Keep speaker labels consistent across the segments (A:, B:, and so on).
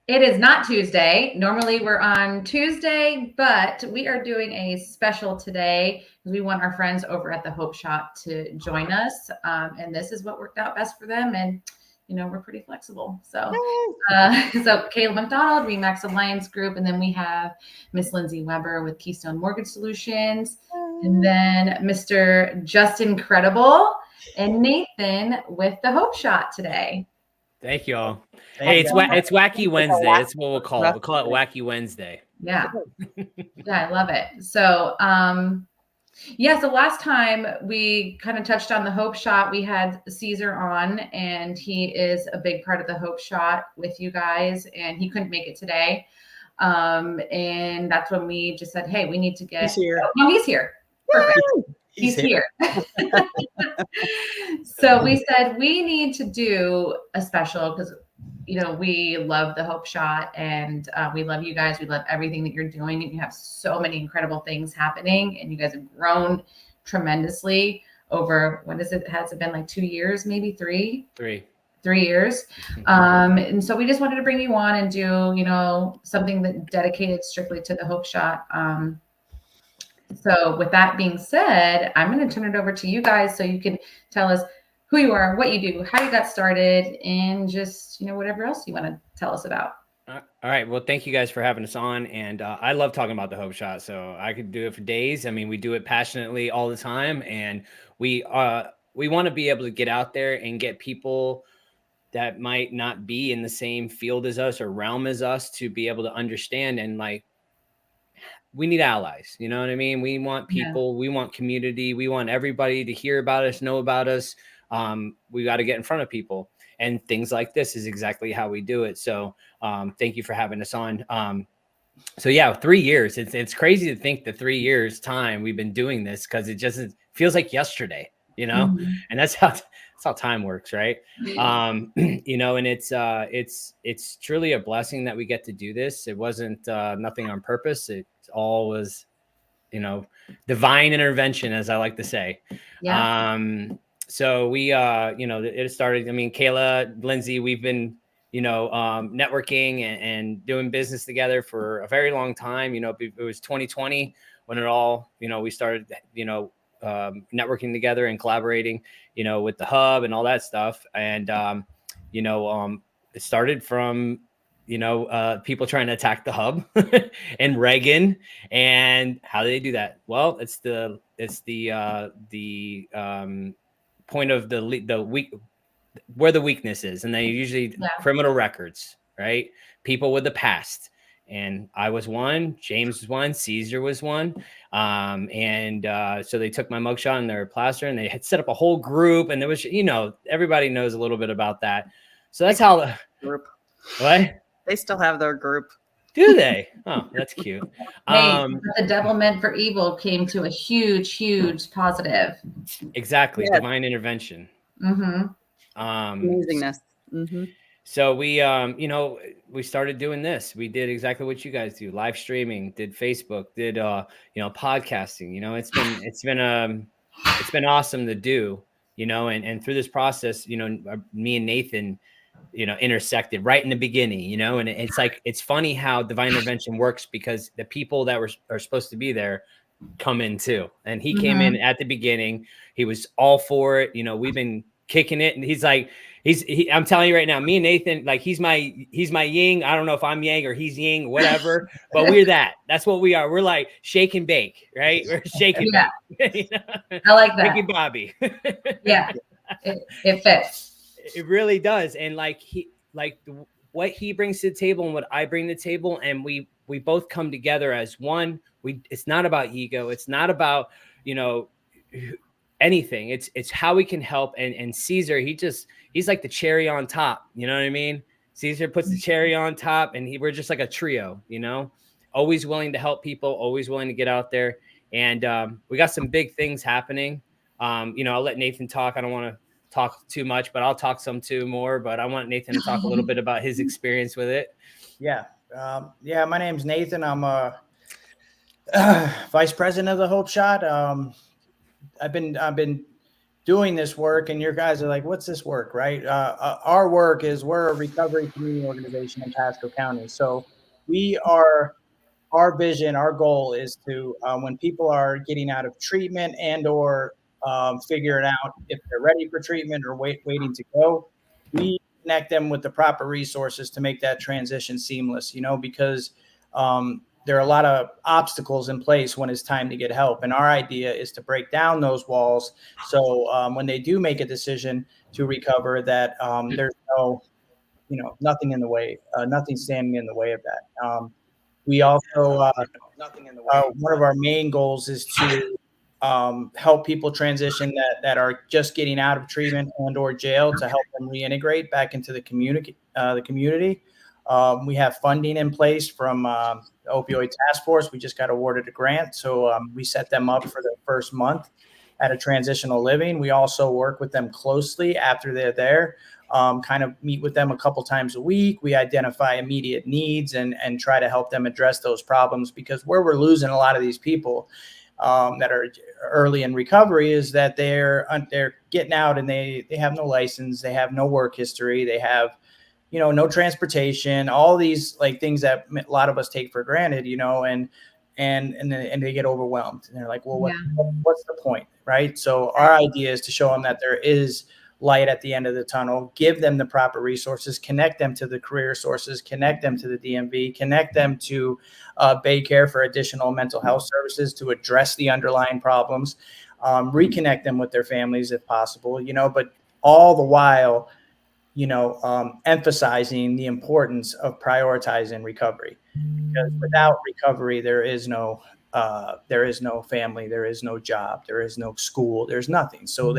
A: It is not Tuesday. Normally we're on Tuesday, but we are doing a special today because we want our friends over at the Hope Shop to join us. And this is what worked out best for them. And, we're pretty flexible. So Kayla McDonald, Remax Alliance Group. And then we have Miss Lindsay Weber with Keystone Mortgage Solutions. And then Mr. Justin Credible and Nathan with the Hope Shot today.
B: Thank you all. Hey, it's Wacky Wednesday. That's what we'll call it. We'll call it Wacky Wednesday.
A: Yeah. Yeah, I love it. So, so last time we kind of touched on the Hope Shot. We had Caesar on, and he is a big part of the Hope Shot with you guys, and he couldn't make it today. And that's when we just said, hey, we need to get...
C: He's here.
A: Oh, no, he's here. Perfect. He's here. So we said we need to do a special because, we love the Hope Shot and we love you guys. We love everything that you're doing. And you have so many incredible things happening and you guys have grown tremendously over, has it been like 2 years, maybe 3? 3 years. And so we just wanted to bring you on and do, something that dedicated strictly to the Hope Shot. So with that being said, I'm going to turn it over to you guys so you can tell us who you are, what you do, how you got started, and just, whatever else you want to tell us about.
B: All right. Well, thank you guys for having us on. And I love talking about the Hope Shot, so I could do it for days. I mean, we do it passionately all the time. And we want to be able to get out there and get people that might not be in the same field as us or realm as us to be able to understand and we need allies. You know what I mean? We want people, we want community. We want everybody to hear about us, know about us. We got to get in front of people, and things like this is exactly how we do it. So, thank you for having us on. 3 years, it's crazy to think the 3 years time we've been doing this, cause it just feels like yesterday, and that's how time works. Right. And it's truly a blessing that we get to do this. It wasn't, nothing on purpose. It all was, divine intervention, as I like to say. Yeah. So we, it started, Kayla, Lindsay, we've been, networking and doing business together for a very long time. It was 2020 when it all, we started, networking together and collaborating, with the hub and all that stuff. And, it started from, people trying to attack the hub and Reagan. And how do they do that? Well, it's the point of the weak, where the weakness is. And they usually criminal records, right? People with the past. And I was one, James was one, Caesar was one. So they took my mugshot and their plaster and they had set up a whole group. And there was, everybody knows a little bit about that. So that's how the
C: group.
B: What?
C: They still have their group.
B: Do they? Oh, that's cute.
A: The devil meant for evil came to a huge, huge positive.
B: Exactly. Yes. Divine intervention.
A: Mm-hmm.
C: Amazingness. Mm-hmm.
B: So we, we started doing this. We did exactly what you guys do: live streaming, did Facebook, did podcasting. It's been awesome to do. And through this process, me and Nathan, intersected right in the beginning. And it's funny how divine intervention works, because the people that are supposed to be there come in too. And he came in at the beginning. He was all for it. We've been kicking it, and he's like. I'm telling you right now, me and Nathan, he's my yin. I don't know if I'm yang or he's yin, whatever, but we're that. That's what we are. We're like shake and bake, right? We're shaking.
A: Yeah. I like that.
B: Ricky Bobby.
A: Yeah. It fits.
B: It really does. And what he brings to the table and what I bring to the table, and we both come together as one. It's not about ego. It's not about, anything. It's how we can help. And Caesar, he's like the cherry on top. You know what I mean? Caesar puts the cherry on top, and we're just like a trio, always willing to help people, always willing to get out there. And we got some big things happening. I'll let Nathan talk. I don't want to talk too much, but I'll talk some too more, but I want Nathan to talk a little bit about his experience with it.
D: Yeah. My name's Nathan. I'm a vice president of the Hope Shot. I've been doing this work, and your guys are like, what's this work, right? Our work is, we're a recovery community organization in Pasco County. So our vision, our goal is to, when people are getting out of treatment and or figuring out if they're ready for treatment or waiting to go, we connect them with the proper resources to make that transition seamless, because there are a lot of obstacles in place when it's time to get help. And our idea is to break down those walls. So when they do make a decision to recover, that there's nothing in the way, nothing standing in the way of that. We also, one of our main goals is to help people transition that are just getting out of treatment and or jail, to help them reintegrate back into the community. We have funding in place from the Opioid Task Force. We just got awarded a grant, so we set them up for the first month at a transitional living. We also work with them closely after they're there. Kind of meet with them a couple times a week. We identify immediate needs and try to help them address those problems, because where we're losing a lot of these people that are early in recovery is that they're getting out and they have no license, they have no work history, they have no transportation, all these like things that a lot of us take for granted, and they get overwhelmed and they're like, well, what's the point, right? So our idea is to show them that there is light at the end of the tunnel, give them the proper resources, connect them to the career sources, connect them to the DMV, connect them to Bay Care for additional mental health services to address the underlying problems, reconnect them with their families if possible, but all the while, emphasizing the importance of prioritizing recovery, because without recovery, there is no family, there is no job, there is no school, there's nothing. So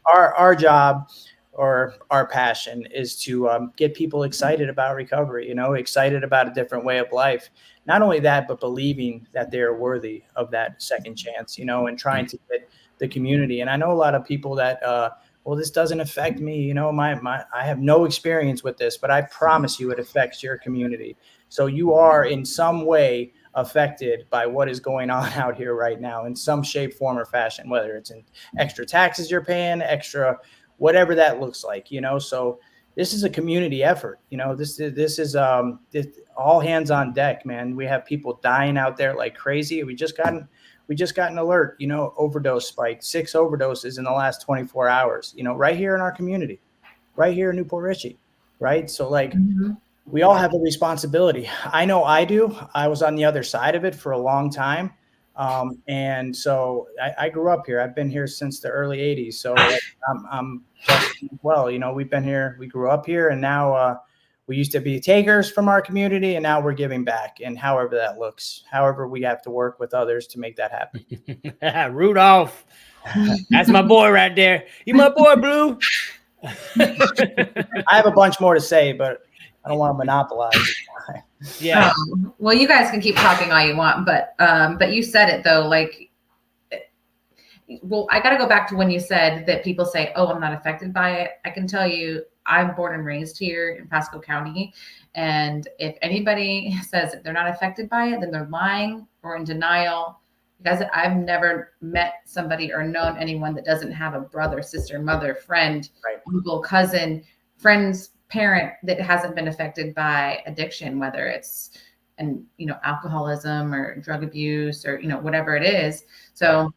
D: our job or our passion is to get people excited about recovery, excited about a different way of life. Not only that, but believing that they are worthy of that second chance, and trying to get the community. And I know a lot of people that, well, this doesn't affect me, I have no experience with this, but I promise you it affects your community. So you are in some way affected by what is going on out here right now in some shape, form, or fashion, whether it's in extra taxes you're paying, extra, whatever that looks like, so this is a community effort. This is all hands on deck, man. We have people dying out there like crazy. We just got an alert, overdose spike, 6 overdoses in the last 24 hours, right here in our community, right here in Newport Richey. Right. So we all have a responsibility. I know I do. I was on the other side of it for a long time. And so I grew up here. I've been here since the early 80s. So I'm just, well, we've been here, we grew up here, and now we used to be takers from our community, and now we're giving back. And however that looks, however we have to work with others to make that happen.
B: Rudolph, that's my boy right there. You my boy, Blue.
D: I have a bunch more to say, but I don't want to monopolize it.
B: Yeah.
A: Well, you guys can keep talking all you want, but you said it though. Well, I got to go back to when you said that people say, "Oh, I'm not affected by it." I can tell you, I'm born and raised here in Pasco County, and if anybody says that they're not affected by it, then they're lying or in denial. Because I've never met somebody or known anyone that doesn't have a brother, sister, mother, friend, uncle, cousin, friend's parent that hasn't been affected by addiction, whether it's alcoholism or drug abuse or whatever it is. So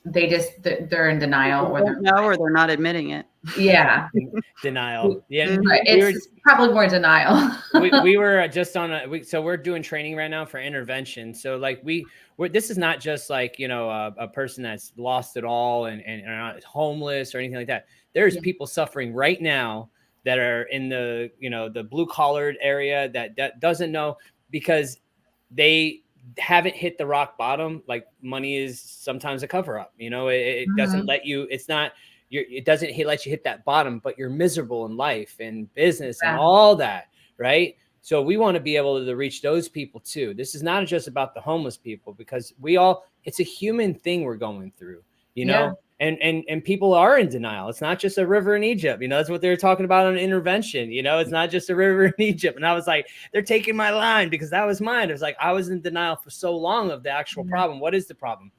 A: they're in denial, or
C: they're not admitting it.
A: Yeah.
B: Denial. Yeah.
A: Right. It's probably more denial.
B: we were just on so we're doing training right now for intervention. So this is not just a person that's lost it all and are not homeless or anything like that. There's people suffering right now that are in the, the blue collared area that doesn't know, because they haven't hit the rock bottom. Like, money is sometimes a cover up, it doesn't let you, it's not, it doesn't let you hit that bottom, but you're miserable in life and business and all that. Right. So we want to be able to reach those people too. This is not just about the homeless people, because it's a human thing we're going through, and people are in denial. It's not just a river in Egypt. That's what they were talking about on intervention. It's not just a river in Egypt. And I was like, they're taking my line, because that was mine. It was like, I was in denial for so long of the actual problem. What is the problem?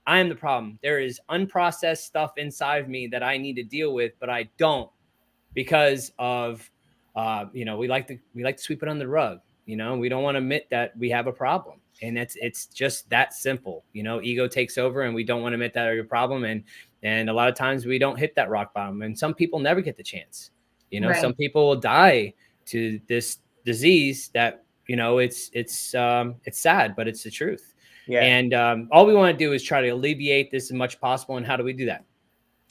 B: I am the problem. There is unprocessed stuff inside of me that I need to deal with, but I don't, because of, we like to sweep it under the rug. We don't want to admit that we have a problem, and it's just that simple. Ego takes over, and we don't want to admit that are your problem. And a lot of times we don't hit that rock bottom, and some people never get the chance.
A: Right.
B: Some people will die to this disease that, it's sad, but it's the truth.
D: Yeah.
B: And all we want to do is try to alleviate this as much as possible. And how do we do that?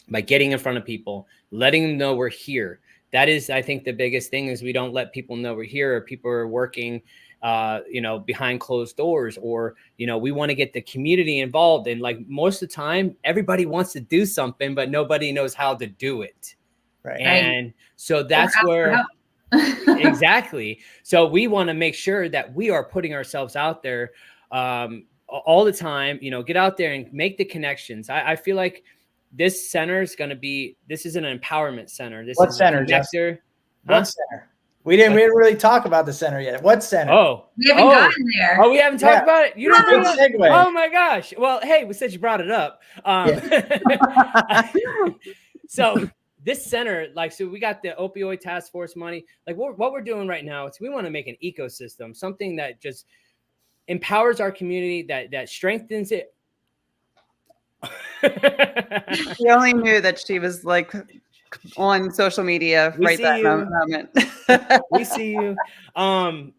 B: By getting in front of people, letting them know we're here. That is, I think, the biggest thing is we don't let people know we're here, or people are working, behind closed doors, or, we want to get the community involved. And like most of the time, everybody wants to do something, but nobody knows how to do it.
D: Right.
B: And so that's where exactly. So we want to make sure that we are putting ourselves out there all the time, get out there and make the connections. I feel like this center is going to be, this is an empowerment center. This
D: What
B: is
D: center,
B: a connector.
D: What center? We didn't really talk about the center yet. What center?
B: Oh,
A: We haven't gotten there.
B: Oh, we haven't talked about it. You don't
D: Good
B: know.
D: segue.
B: Oh my gosh. Well, hey, we said you brought it up. So this center, so we got the opioid task force money. Like what we're doing right now is we want to make an ecosystem, something that just empowers our community, that strengthens it.
C: She only knew that she was like on social media that moment.
B: We see you.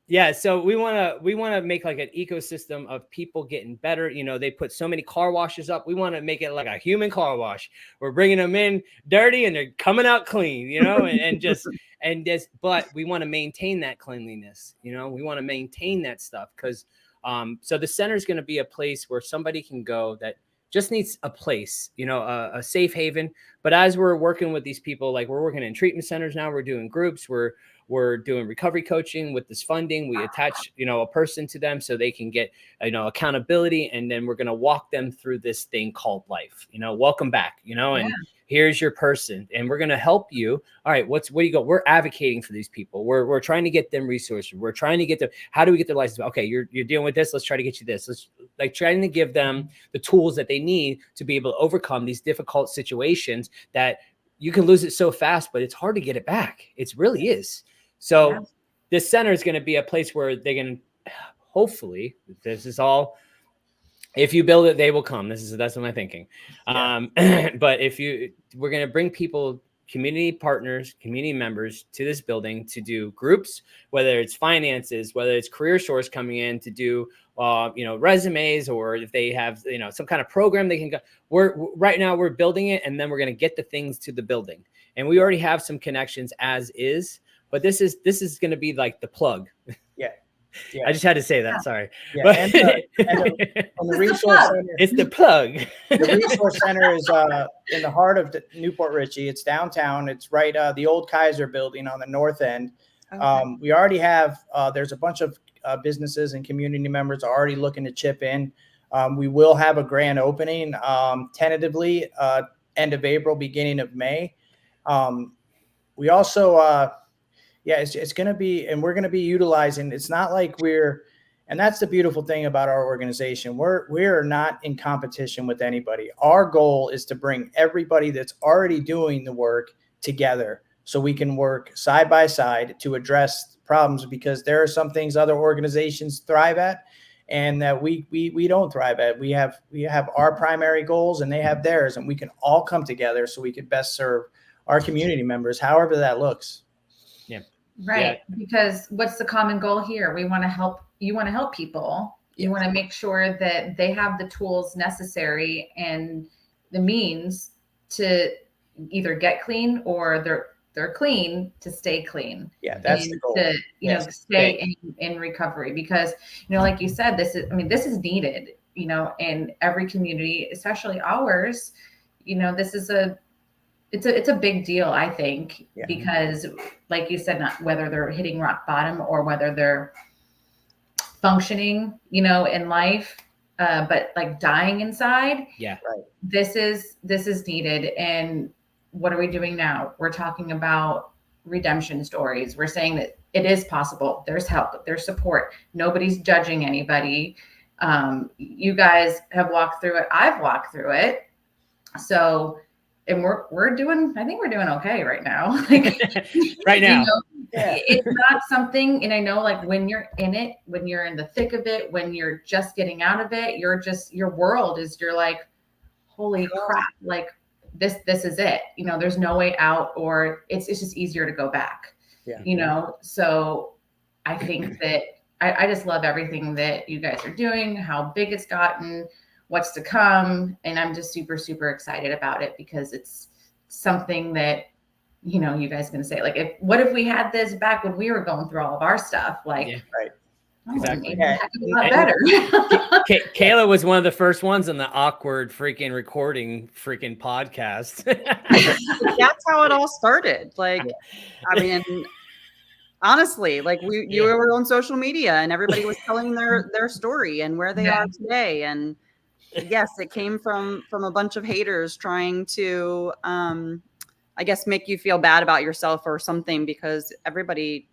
B: Yeah. So we want to make like an ecosystem of people getting better. They put so many car washes up. We want to make it like a human car wash. We're bringing them in dirty and they're coming out clean, but we want to maintain that cleanliness. We want to maintain that stuff because, so the center is going to be a place where somebody can go that just needs a place, a safe haven. But as we're working with these people, like we're working in treatment centers now, we're doing groups, we're doing recovery coaching with this funding. We attach, a person to them so they can get, accountability. And then we're going to walk them through this thing called life, welcome back, and here's your person. And we're going to help you. All right. Where you go? We're advocating for these people. We're trying to get them resources. We're trying to get them. How do we get their license? Okay. You're dealing with this. Let's try to get you this. Let's trying to give them the tools that they need to be able to overcome these difficult situations that you can lose it so fast, but it's hard to get it back. It really is. So this center is going to be a place where they can, hopefully, this is all, if you build it, they will come. That's what I'm thinking. But we're going to bring people, community partners, community members to this building to do groups, whether it's finances, whether it's career source coming in to do, resumes, or if they have, some kind of program they can go. Right now we're building it, and then we're going to get the things to the building. And we already have some connections as is, but this is going to be like the plug. Yeah. I just had to say that. Sorry.
D: Yeah.
B: But,
D: and the resource center.
B: It's the plug.
D: The resource center is in the heart of Newport Richey. It's downtown. It's right the old Kaiser building on the north end. Okay. We already have there's a bunch of businesses and community members already looking to chip in. We will have a grand opening tentatively end of April, beginning of May. We also it's going to be, and we're going to be utilizing, it's not like and that's the beautiful thing about our organization. We're not in competition with anybody. Our goal is to bring everybody that's already doing the work together so we can work side by side to address problems, because there are some things other organizations thrive at and that we don't thrive at. We have our primary goals and they have theirs, and we can all come together so we can best serve our community members, however that looks.
A: Right. Yeah. Because what's the common goal here? We want to help. You want to help people. You want to make sure that they have the tools necessary and the means to either get clean or they're clean to stay clean.
D: Yeah, that's the goal.
A: To, stay in recovery, because, like you said, this is needed, in every community, especially ours. This is it's a big deal, I think, because like you said, not whether they're hitting rock bottom or whether they're functioning, in life, but like dying inside.
B: Yeah.
D: Right.
A: This is needed. And what are we doing now? We're talking about redemption stories. We're saying that it is possible. There's help, there's support. Nobody's judging anybody. You guys have walked through it. I've walked through it. So, and we're doing, I think we're doing okay right now. Like,
B: right now.
A: You know, it's not something, and I know like when you're in it, when you're in the thick of it, when you're just getting out of it, your world is, you're like, holy crap, like this is it. You know, there's no way out, or it's just easier to go back. You know, so I think that I just love everything that you guys are doing, how big it's gotten, what's to come. And I'm just super, super excited about it, because it's something that, you know, you guys can say, like, what if we had this back when we were going through all of our stuff? Like,
B: Exactly.
A: A lot better.
B: Kayla was one of the first ones on the awkward freaking recording freaking podcast.
C: That's how it all started. Like, I mean, honestly, like you were on social media and everybody was telling their story and where they are today. And yes, it came from a bunch of haters trying to, I guess, make you feel bad about yourself or something, because everybody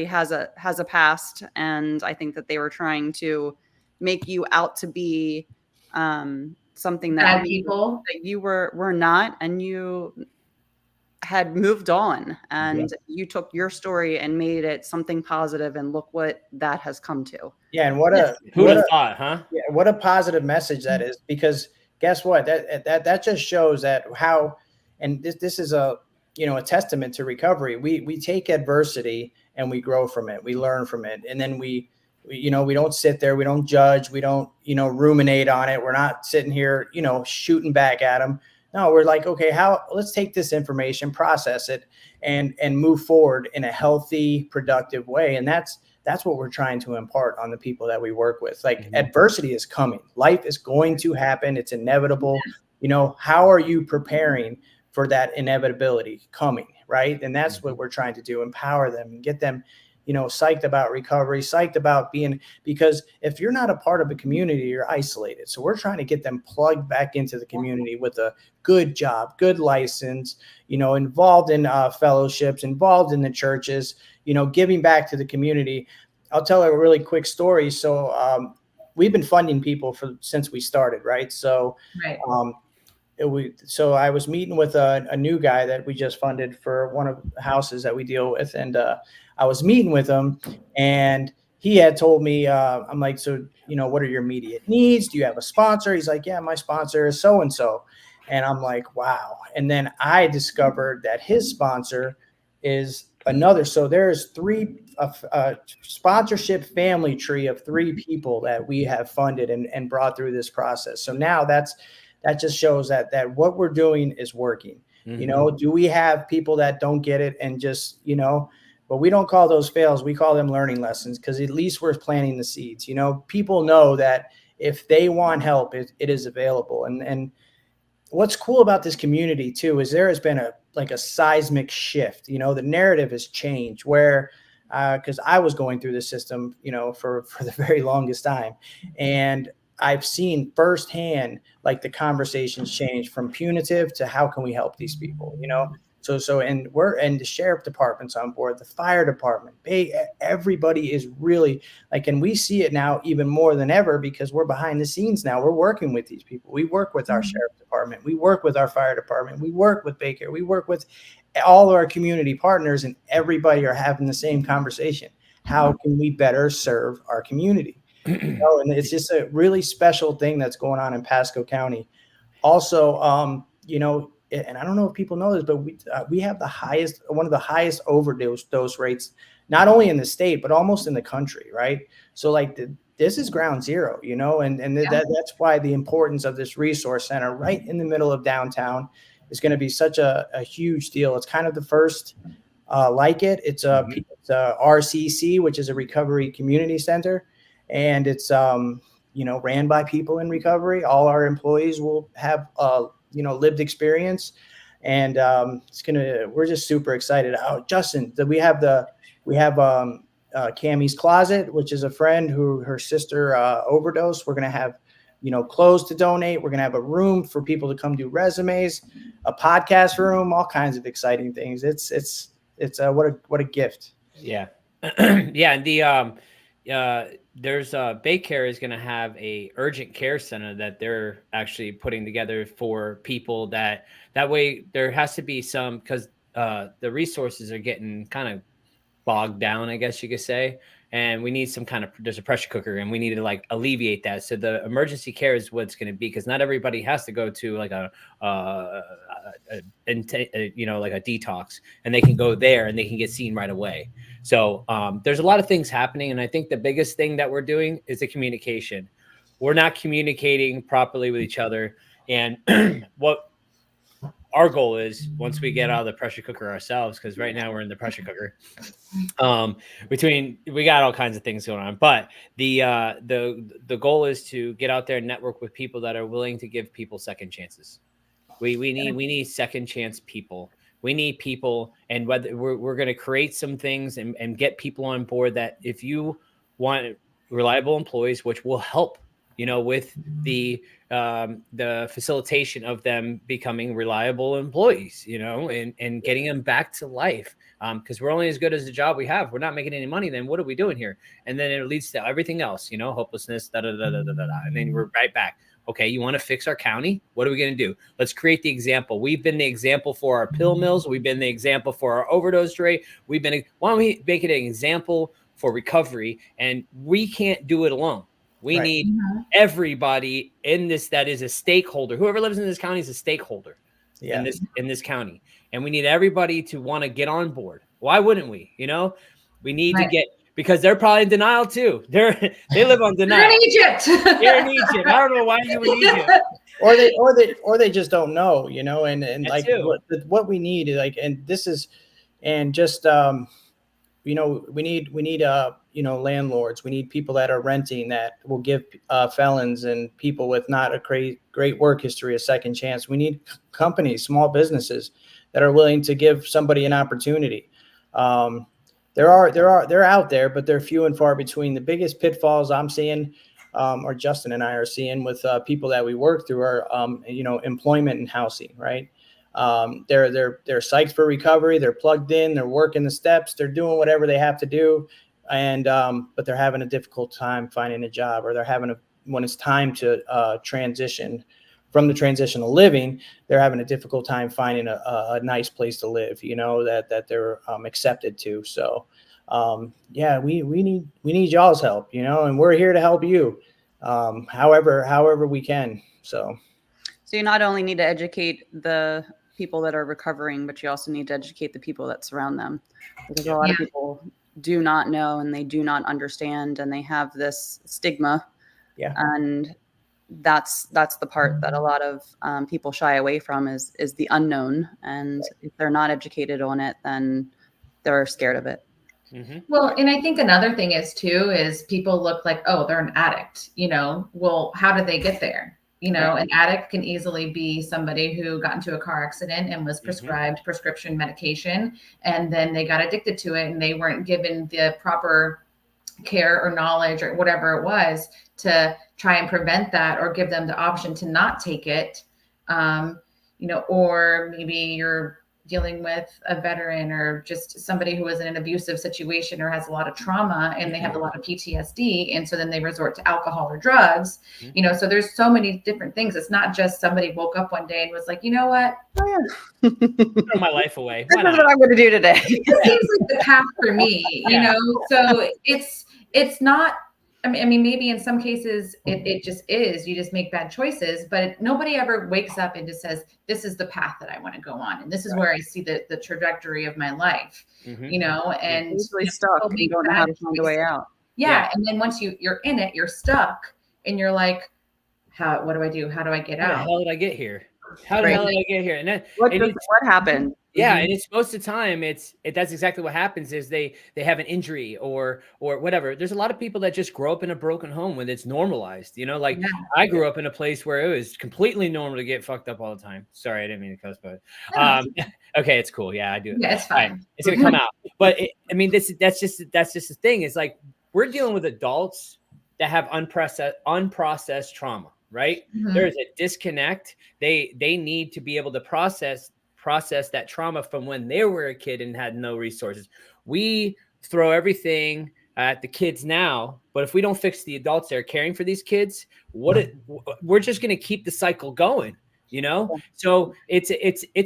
C: has a past. And I think that they were trying to make you out to be something that you were not, and you had moved on, and you took your story and made it something positive, and look what that has come to.
D: Yeah, and
B: who would have thought, huh?
D: Yeah, what a positive message that is, because guess what? That just shows that how, and this is a a testament to recovery. We take adversity and we grow from it. We learn from it, and then we don't sit there, we don't judge, we don't ruminate on it. We're not sitting here shooting back at them. No, we're like, okay, let's take this information, process it, and move forward in a healthy, productive way. And that's what we're trying to impart on the people that we work with. Like, adversity is coming. Life is going to happen. It's inevitable. How are you preparing for that inevitability coming, right? And that's what we're trying to do, empower them and get them psyched about recovery, psyched about because if you're not a part of a community, you're isolated. So we're trying to get them plugged back into the community with a good job, good license, involved in fellowships, involved in the churches, giving back to the community. I'll tell a really quick story. So we've been funding people since we started, right? So so I was meeting with a new guy that we just funded for one of the houses that we deal with. And I was meeting with him, and he had told me, I'm like, so, what are your immediate needs? Do you have a sponsor? He's like, yeah, my sponsor is so-and-so. And I'm like, wow. And then I discovered that his sponsor is another. So there's a sponsorship family tree of 3 people that we have funded and brought through this process. So now that just shows that what we're doing is working. Do we have people that don't get it and just, but we don't call those fails. We call them learning lessons, because at least we're planting the seeds. People know that if they want help, it is available. And what's cool about this community too is there has been a seismic shift. The narrative has changed where, because I was going through the system, for the very longest time, and I've seen firsthand like the conversations change from punitive to how can we help these people, So and the sheriff department's on board, the fire department, everybody is really like, and we see it now even more than ever because we're behind the scenes now. We're working with these people. We work with our sheriff department. We work with our fire department. We work with Baker. We work with all our community partners, and everybody are having the same conversation. How can we better serve our community? And it's just a really special thing that's going on in Pasco County. Also, and I don't know if people know this, but we have one of the highest overdose rates, not only in the state, but almost in the country, right? So like this is ground zero, and that's why the importance of this resource center right in the middle of downtown is going to be such a huge deal. It's kind of the first like it. It's a RCC, which is a recovery community center. And it's, ran by people in recovery. All our employees will have, lived experience, and we're just super excited. Oh, Justin, we have Cammie's Closet, which is a friend who her sister overdosed. We're going to have, clothes to donate. We're going to have a room for people to come do resumes, a podcast room, all kinds of exciting things. It's what a gift.
B: Yeah. Yeah. there's Baycare is going to have a urgent care center that they're actually putting together for people that way there has to be some, because the resources are getting kind of bogged down, I guess you could say. And we need some kind of, there's a pressure cooker and we need to like alleviate that. So the emergency care is what's going to be, because not everybody has to go to like a you know, like a detox, and they can go there and they can get seen right away. So there's a lot of things happening. And I think the biggest thing that we're doing is the communication. We're not communicating properly with each other. And what our goal is, once we get out of the pressure cooker ourselves, because right now we're in the pressure cooker, we got all kinds of things going on, but the goal is to get out there and network with people that are willing to give people second chances. We need second chance people. We need people, and whether we're going to create some things and get people on board, that if you want reliable employees, which will help, you know, with the facilitation of them becoming reliable employees, you know, and getting them back to life. Because we're only as good as the job we have. We're not making any money, then what are we doing here? And then it leads to everything else, you know, hopelessness, and then we're right back. Okay, you want to fix our county? What are we going to do? Let's create the example. We've been the example for our pill mills. We've been the example for our overdose rate. Why don't we make it an example for recovery? And we can't do it alone. We need everybody in this that is a stakeholder. Whoever lives in this county is a stakeholder in this county. And we need everybody to want to get on board. Why wouldn't we? You know, we need to get, because they're probably in denial too. They live on denial.
A: They're in Egypt.
B: They're in Egypt. I don't know why you in Egypt.
D: Or they just don't know, you know, and like what we need is like, and this is, and just you know, we need you know, landlords. We need people that are renting that will give felons and people with not a great work history a second chance. We need companies, small businesses that are willing to give somebody an opportunity. They're out there, but they're few and far between. The biggest pitfalls I'm seeing, or Justin and I are seeing with people that we work through, are you know, employment and housing, right? They're psyched for recovery. They're plugged in. They're working the steps. They're doing whatever they have to do, and but they're having a difficult time finding a job, or when it's time to transition from the transitional living, they're having a difficult time finding a nice place to live, you know, that they're accepted to. So yeah, we need y'all's help, you know, and we're here to help you however we can. So
C: you not only need to educate the people that are recovering, but you also need to educate the people that surround them, because a lot of people do not know, and they do not understand, and they have this stigma. Yeah. And that's the part that a lot of people shy away from, is the unknown. And if they're not educated on it, then they're scared of it.
A: Mm-hmm. Well, and I think another thing is people look like, oh, they're an addict, you know, well, how did they get there? You know, an addict can easily be somebody who got into a car accident and was prescribed prescription medication, and then they got addicted to it, and they weren't given the proper care or knowledge or whatever it was to try and prevent that, or give them the option to not take it. You know, or maybe you're dealing with a veteran, or just somebody who is in an abusive situation or has a lot of trauma, and they have a lot of PTSD. And so then they resort to alcohol or drugs, you know, so there's so many different things. It's not just somebody woke up one day and was like, you know what?
B: Throw my life away.
C: This is what I'm going to do today.
A: It seems like the path for me, you know? So it's not, I mean, maybe in some cases it just is, you just make bad choices, but nobody ever wakes up and just says, this is the path that I want to go on. And this is where I see the trajectory of my life, you know, and
C: usually stuck. You don't know how to find a way out.
A: Yeah. And then once you're in it, you're stuck, and you're like, what do I do? How do I get out?
B: How the hell did I get here? How the hell did I get here? And then
C: what happened?
B: Yeah, and it's most of the time that's exactly what happens, is they have an injury or whatever. There's a lot of people that just grow up in a broken home when it's normalized. You know, like I grew up in a place where it was completely normal to get fucked up all the time. Sorry, I didn't mean to cuss, but okay, it's cool. Yeah, I do.
A: Yeah, it's fine.
B: Right. It's gonna come out. But I mean, that's just the thing. It's like we're dealing with adults that have unprocessed trauma, right? There is a disconnect. They need to be able to process that trauma from when they were a kid and had no resources. We throw everything at the kids now, but if we don't fix the adults that are caring for these kids, we're just going to keep the cycle going, you know? So it's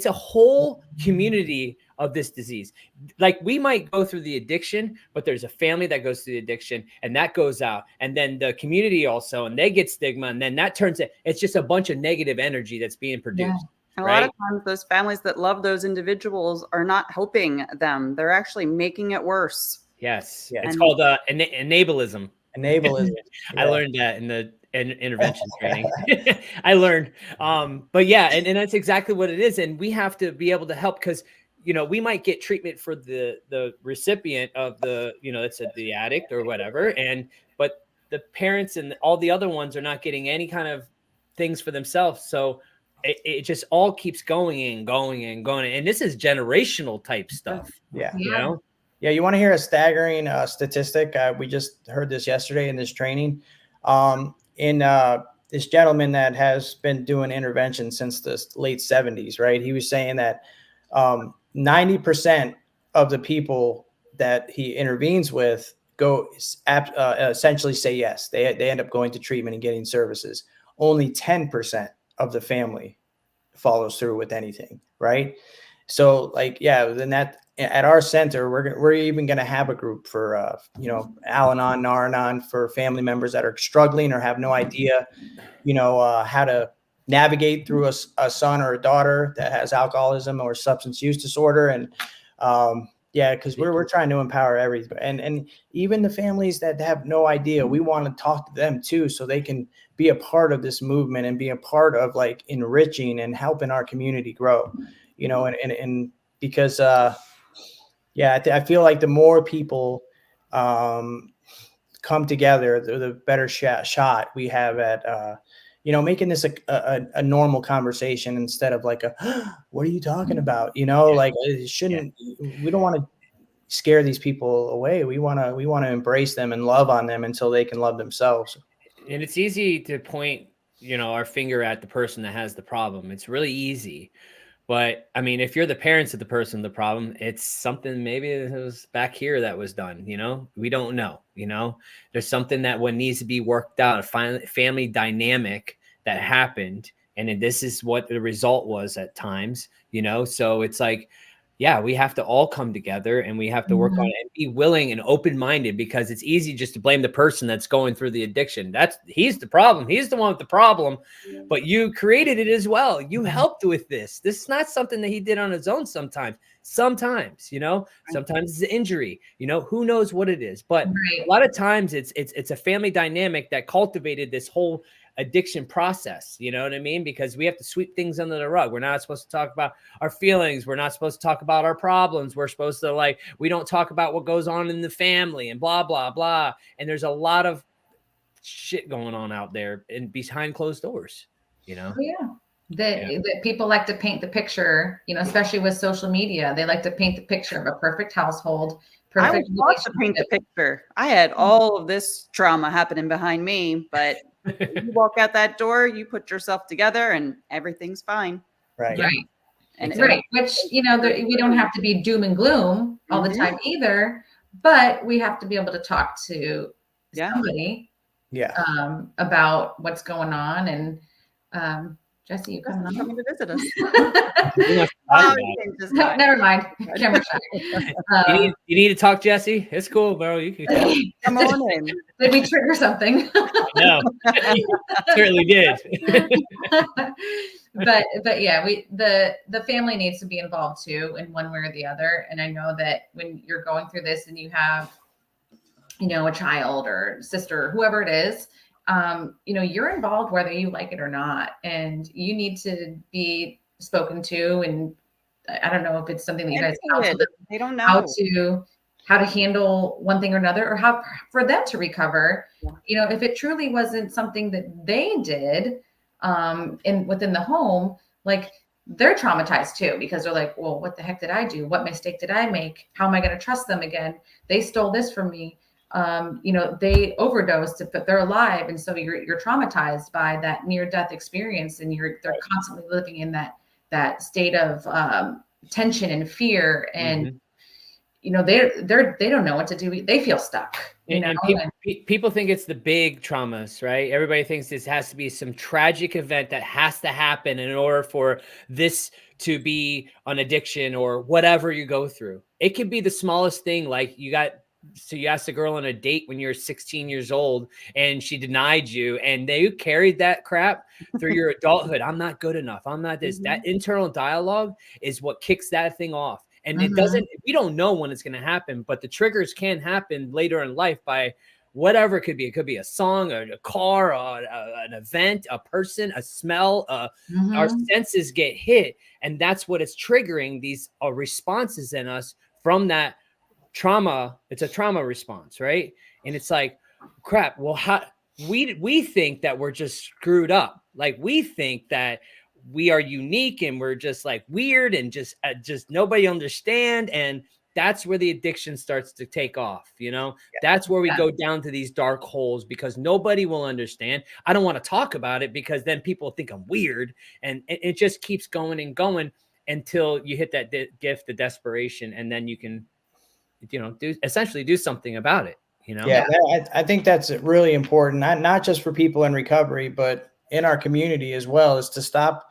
B: a whole community of this disease. Like we might go through the addiction, but there's a family that goes through the addiction and that goes out, and then the community also, and they get stigma, and then that turns it's just a bunch of negative energy that's being produced.
C: And a lot of times those families that love those individuals are not helping them. They're actually making it worse.
B: Yes. It's called enablism.
D: Enablism.
B: I learned that in the intervention training. I learned. But yeah, and that's exactly what it is. And we have to be able to help, because, you know, we might get treatment for the recipient of the, you know, it's the addict or whatever. But the parents and all the other ones are not getting any kind of things for themselves. So it just all keeps going and going and going. And this is generational type stuff.
D: Yeah.
B: You know?
D: Yeah. You want to hear a staggering statistic? We just heard this yesterday in this training. This gentleman that has been doing intervention since the late 70s, right? He was saying that 90% of the people that he intervenes with essentially say yes. They end up going to treatment and getting services. Only 10% of the family follows through with anything, right? So like, yeah, then that at our center, we're even going to have a group for, Al-Anon, Nar-Anon, for family members that are struggling or have no idea, how to navigate through a son or a daughter that has alcoholism or substance use disorder. And because we're trying to empower everybody, and even the families that have no idea, we want to talk to them too, so they can be a part of this movement and be a part of like enriching and helping our community grow, and because I feel like the more people come together, the better shot we have at making this a normal conversation instead of like what are you talking about? Like it shouldn't. We don't want to scare these people away. We want to embrace them and love on them until they can love themselves.
B: And it's easy to point, our finger at the person that has the problem. It's really easy. But I mean, if you're the parents of the person, the problem, it's something maybe it was back here that was done, we don't know, there's something that needs to be worked out, a family dynamic that happened. And this is what the result was at times, so it's like, yeah, we have to all come together and we have to work on it and be willing and open-minded, because it's easy just to blame the person that's going through the addiction. He's the problem. He's the one with the problem, but you created it as well. You helped with this. This is not something that he did on his own. Sometimes, sometimes it's an injury, who knows what it is, but a lot of times it's a family dynamic that cultivated this whole addiction process. You know what I mean? Because we have to sweep things under the rug. We're not supposed to talk about our feelings. We're not supposed to talk about our problems. We're supposed to we don't talk about what goes on in the family and blah, blah, blah. And there's a lot of shit going on out there and behind closed doors,
A: Yeah. That people like to paint the picture, especially with social media. They like to paint the picture of a perfect household.
C: I would love to paint the picture. I had all of this trauma happening behind me, but you walk out that door, you put yourself together and everything's fine.
D: Right.
C: And
A: which, we don't have to be doom and gloom all the time either, but we have to be able to talk to somebody about what's going on. And Jesse, you coming
C: to visit us?
A: No, never mind. Camera shy.
B: You need to talk, Jesse. It's cool, bro. You can
C: come on in.
A: Did we trigger something?
B: No, certainly did.
A: but yeah, the family needs to be involved too, in one way or the other. And I know that when you're going through this and you have, a child or sister, or whoever it is, you're involved whether you like it or not, and you need to be spoken to. And I don't know if it's something that you guys counsel them,
C: they don't know
A: how to handle one thing or another, or how for them to recover. If it truly wasn't something that they did within the home, like they're traumatized too, because they're like, well, what the heck did I do? What mistake did I make? How am I going to trust them again? They stole this from me. They overdosed, but they're alive. And so you're traumatized by that near-death experience, and they're constantly living in that state of tension and fear. And they don't know what to do. They feel stuck,
B: And people think it's the big traumas, right? Everybody thinks this has to be some tragic event that has to happen in order for this to be an addiction or whatever you go through. It could be the smallest thing, like you asked a girl on a date when you're 16 years old and she denied you, and they carried that crap through your adulthood. I'm not good enough. I'm not this. That internal dialogue is what kicks that thing off. And it doesn't, we don't know when it's going to happen, but the triggers can happen later in life by whatever it could be. It could be a song, a car, an event, a person, a smell. Our senses get hit, and that's what is triggering these responses in us from that trauma. It's a trauma response, right? And it's like, crap. Well, we think that we're just screwed up. Like we think that we are unique and we're just like weird and just nobody understand. And that's where the addiction starts to take off. That's where we go down to these dark holes because nobody will understand. I don't want to talk about it because then people think I'm weird, and it just keeps going and going until you hit that gift of desperation. And then you can, essentially do something about it.
D: Yeah, I think that's really important, not just for people in recovery, but in our community as well, is to stop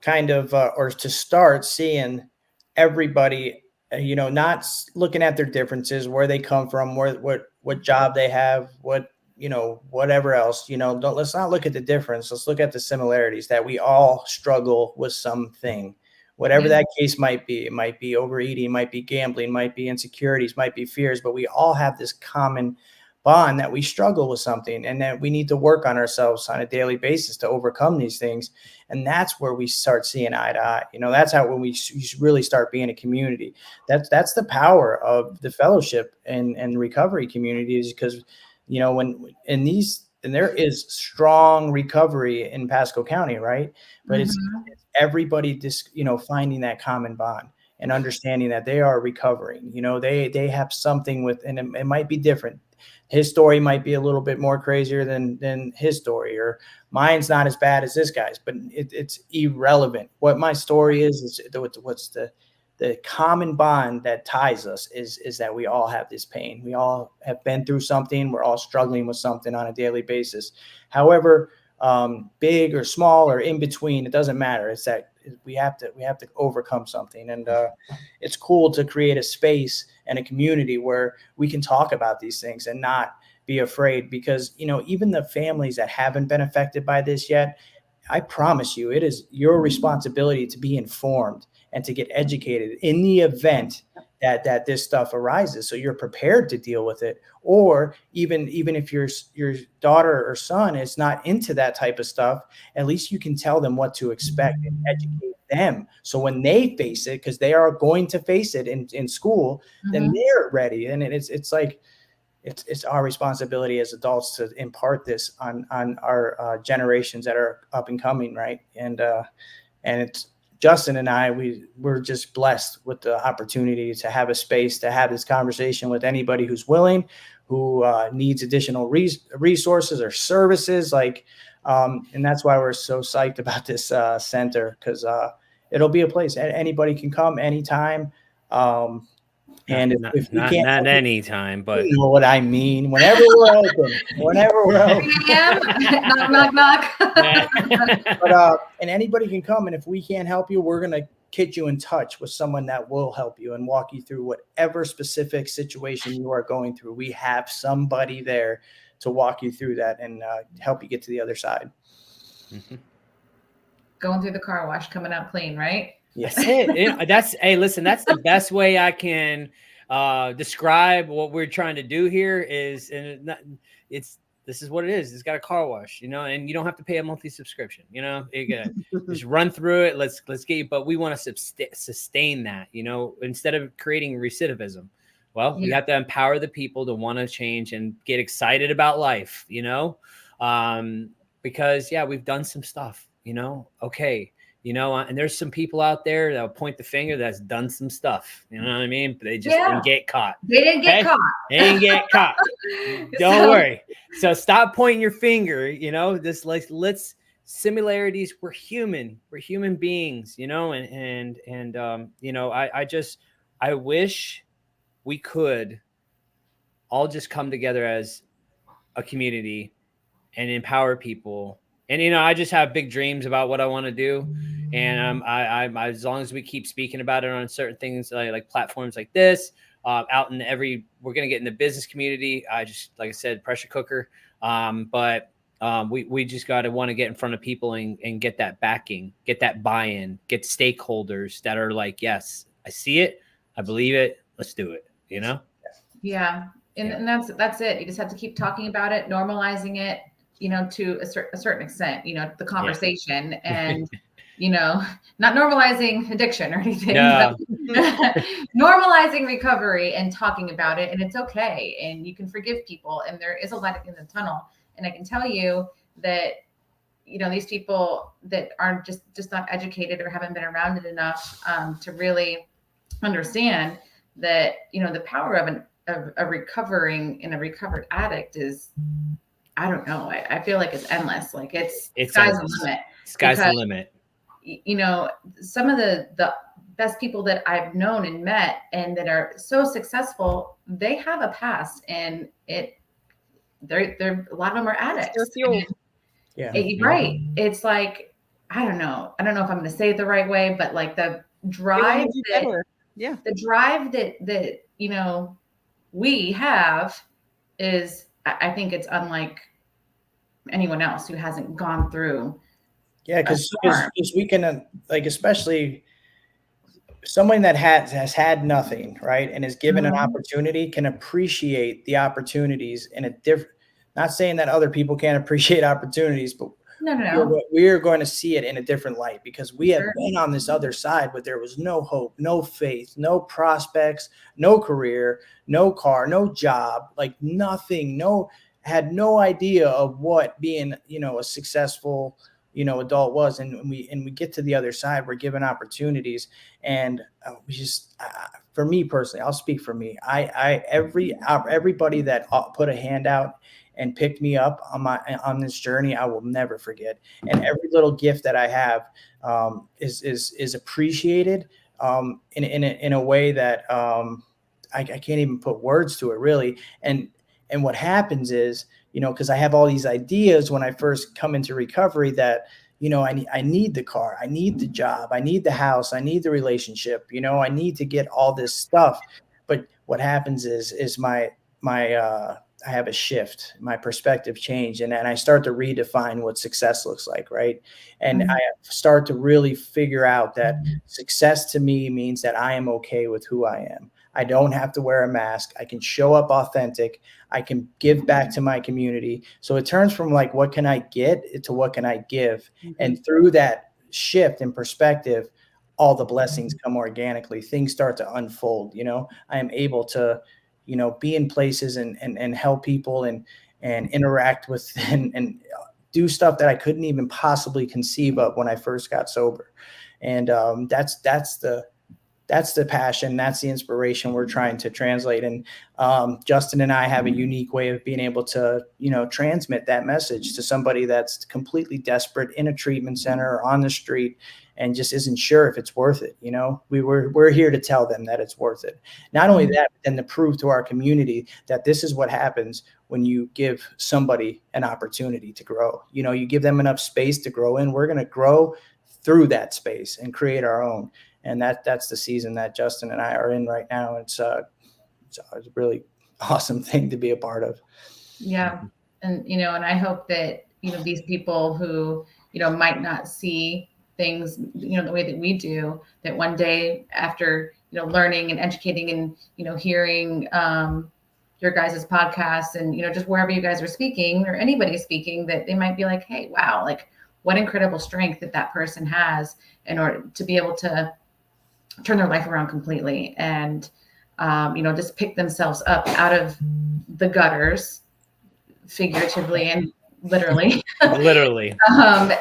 D: kind of or to start seeing everybody, not looking at their differences, where they come from, what job they have, whatever else, let's not look at the difference. Let's look at the similarities, that we all struggle with something, whatever that case might be. It might be overeating, might be gambling, might be insecurities, might be fears, but we all have this common bond that we struggle with something, and that we need to work on ourselves on a daily basis to overcome these things. And that's where we start seeing eye to eye. That's how, when we really start being a community. That's the power of the fellowship and recovery communities, because and there is strong recovery in Pasco County, right? But it's everybody just finding that common bond and understanding that they are recovering. They have something with, and it might be different. His story might be a little bit more crazier than his story, or mine's not as bad as this guy's, but it's irrelevant. What my story is what's the common bond that ties us is that we all have this pain. We all have been through something. We're all struggling with something on a daily basis. However, big or small or in between, it doesn't matter. It's that we have to overcome something. And it's cool to create a space and a community where we can talk about these things and not be afraid, because, even the families that haven't been affected by this yet, I promise you, it is your responsibility to be informed and to get educated in the event that this stuff arises, so you're prepared to deal with it. Or even if your daughter or son is not into that type of stuff, at least you can tell them what to expect and educate them, so when they face it, because they are going to face it in school, then they're ready. And it's like it's our responsibility as adults to impart this on our generations that are up and coming, right? And it's Justin and I, we're just blessed with the opportunity to have a space to have this conversation with anybody who's willing, who needs additional resources or services. And that's why we're so psyched about this center, because it'll be a place anybody can come anytime. And if we can't,
B: not anytime, but
D: you know what I mean. Whenever we're open,
A: knock, knock.
D: But and anybody can come, and if we can't help you, we're gonna get you in touch with someone that will help you and walk you through whatever specific situation you are going through. We have somebody there to walk you through that and help you get to the other side.
A: Going through the car wash, coming out clean, right?
B: Yes. Hey, listen, that's the best way I can describe what we're trying to do here. This is what it is. It's got a car wash, and you don't have to pay a monthly subscription. You just run through it. Let's get you, but we want to sustain that, instead of creating recidivism. Well, we have to empower the people to want to change and get excited about life, because we've done some stuff, okay. And there's some people out there that'll point the finger that's done some stuff. You know what I mean? But they just didn't get caught.
A: They didn't get caught.
B: They didn't get caught. Don't worry. So stop pointing your finger. Let's similarities. We're human. We're human beings. I wish we could all just come together as a community and empower people. And, I just have big dreams about what I want to do. And I as long as we keep speaking about it on certain things, like platforms like this, out in we're going to get in the business community. Like I said, pressure cooker. But we just got to want to get in front of people and get that backing, get that buy-in, get stakeholders that are like, yes, I see it. I believe it. Let's do it.
A: Yeah. And that's it. You just have to keep talking about it, normalizing it, to a certain extent, the conversation and, not normalizing addiction or anything,
B: no.
A: but normalizing recovery and talking about it. And it's okay. And you can forgive people. And there is a light in the tunnel. And I can tell you that, these people that aren't just not educated or haven't been around it enough to really understand that, the power of a recovered addict is, I don't know. I feel like it's endless. Like it's sky's the limit.
B: Sky's the limit.
A: Some of the best people that I've known and met and that are so successful, they have a past, and they're a lot of them are addicts.
C: They're fueled.
D: Yeah.
A: Right. It's like, I don't know if I'm going to say it the right way, but like the drive that we have is, I think it's unlike anyone else who hasn't gone through.
D: Yeah, because we can, especially someone that has had nothing, right, and is given an opportunity, can appreciate the opportunities in a different. Not saying that other people can't appreciate opportunities, but
A: no.
D: We're going to see it in a different light because we have been on this other side, but there was no hope, no faith, no prospects, no career, no car, no job, like nothing. Had no idea of what being, a successful, adult was. And we get to the other side, we're given opportunities, and we just, for me personally, I'll speak for me. Everybody that put a hand out and picked me up on this journey, I will never forget. And every little gift that I have is appreciated in a way that I can't even put words to it, really. And what happens is, because I have all these ideas when I first come into recovery that, I need the car, I need the job, I need the house, I need the relationship, I need to get all this stuff. But what happens is my I have a shift, my perspective changed, and I start to redefine what success looks like, right? And I start to really figure out that success to me means that I am okay with who I am. I don't have to wear a mask. I can show up authentic. I can give back to my community. So it turns from like, what can I get to what can I give? And through that shift in perspective, all the blessings come organically. Things start to unfold. I am able to, be in places and help people and interact with and do stuff that I couldn't even possibly conceive of when I first got sober. And that's the passion. That's the inspiration we're trying to translate. And Justin and I have a unique way of being able to, transmit that message to somebody that's completely desperate in a treatment center or on the street and just isn't sure if it's worth it. We're here to tell them that it's worth it. Not only that, but then to prove to our community that this is what happens when you give somebody an opportunity to grow. You give them enough space to grow in. We're going to grow through that space and create our own. And that's the season that Justin and I are in right now. It's a really awesome thing to be a part of.
A: Yeah. And, and I hope that, these people who, might not see things, the way that we do, that one day after, learning and educating and, hearing your guys' podcasts and, just wherever you guys are speaking or anybody speaking, that they might be like, hey, wow, like what incredible strength that person has in order to be able to turn their life around completely and, just pick themselves up out of the gutters, figuratively and literally,